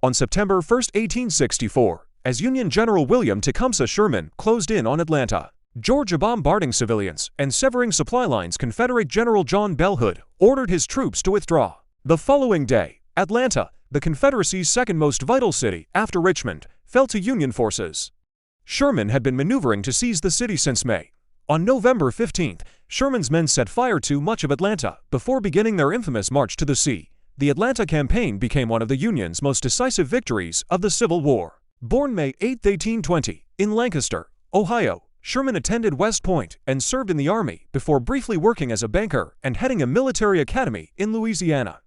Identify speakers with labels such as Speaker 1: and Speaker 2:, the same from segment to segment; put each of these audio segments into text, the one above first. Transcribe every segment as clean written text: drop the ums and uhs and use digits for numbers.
Speaker 1: on September 1, 1864, as Union General William Tecumseh Sherman closed in on Atlanta, Georgia, bombarding civilians and severing supply lines. Confederate General John Bell Hood ordered his troops to withdraw. The following day, Atlanta, the Confederacy's second most vital city after Richmond, fell to Union forces. Sherman had been maneuvering to seize the city since May. On November 15th, Sherman's men set fire to much of Atlanta before beginning their infamous March to the Sea. The Atlanta campaign became one of the Union's most decisive victories of the Civil War. Born May 8, 1820, in Lancaster, Ohio, Sherman attended West Point and served in the Army before briefly working as a banker and heading a military academy in Louisiana.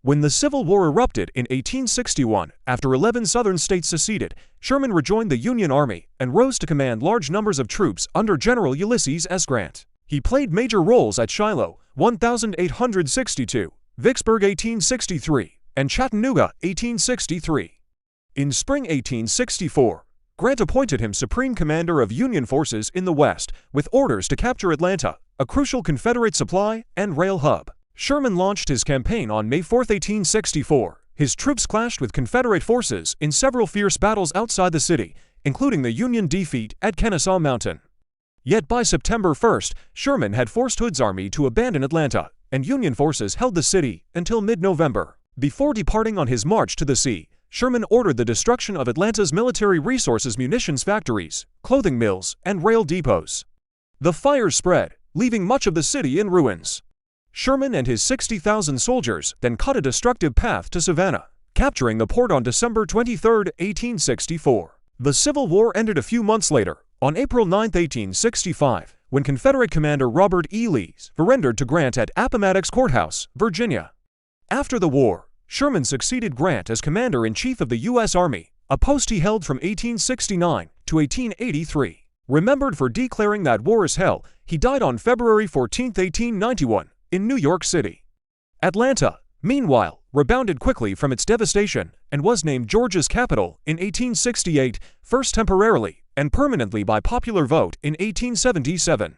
Speaker 1: When the Civil War erupted in 1861, after 11 Southern states seceded, Sherman rejoined the Union Army and rose to command large numbers of troops under General Ulysses S. Grant. He played major roles at Shiloh, 1862, Vicksburg, 1863, and Chattanooga, 1863. In spring 1864, Grant appointed him Supreme Commander of Union forces in the West, with orders to capture Atlanta, a crucial Confederate supply and rail hub. Sherman launched his campaign on May 4, 1864. His troops clashed with Confederate forces in several fierce battles outside the city, including the Union defeat at Kennesaw Mountain. Yet by September 1st, Sherman had forced Hood's army to abandon Atlanta, and Union forces held the city until mid-November. Before departing on his march to the sea, Sherman ordered the destruction of Atlanta's military resources, munitions factories, clothing mills, and rail depots. The fires spread, leaving much of the city in ruins. Sherman and his 60,000 soldiers then cut a destructive path to Savannah, capturing the port on December 23, 1864. The Civil War ended a few months later, on April 9, 1865, when Confederate Commander Robert E. Lee surrendered to Grant at Appomattox Courthouse, Virginia. After the war, Sherman succeeded Grant as Commander-in-Chief of the U.S. Army, a post he held from 1869 to 1883. Remembered for declaring that war is hell, he died on February 14, 1891, in New York City. Atlanta, meanwhile, rebounded quickly from its devastation and was named Georgia's capital in 1868, first temporarily and permanently by popular vote in 1877.